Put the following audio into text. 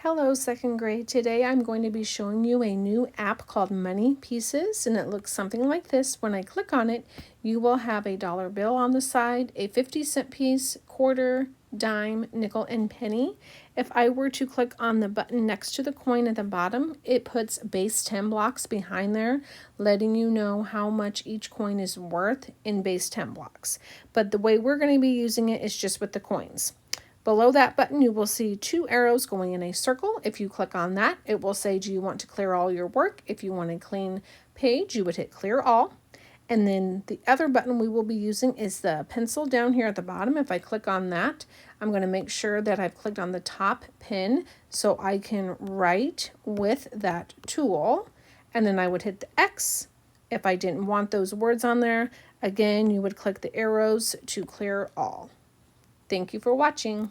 Hello, second grade. Today I'm going to be showing you a new app called Money Pieces, and it looks something like this. When I click on it, you will have a dollar bill on the side, a 50-cent piece, quarter, dime, nickel, and penny. If I were to click on the button next to the coin at the bottom, it puts base 10 blocks behind there, letting you know how much each coin is worth in base 10 blocks. But the way we're going to be using it is just with the coins. Below that button, you will see two arrows going in a circle. If you click on that, it will say, do you want to clear all your work? If you want a clean page, you would hit clear all. And then the other button we will be using is the pencil down here at the bottom. If I click on that, I'm going to make sure that I've clicked on the top pin so I can write with that tool. And then I would hit the X if I didn't want those words on there. Again, you would click the arrows to clear all. Thank you for watching.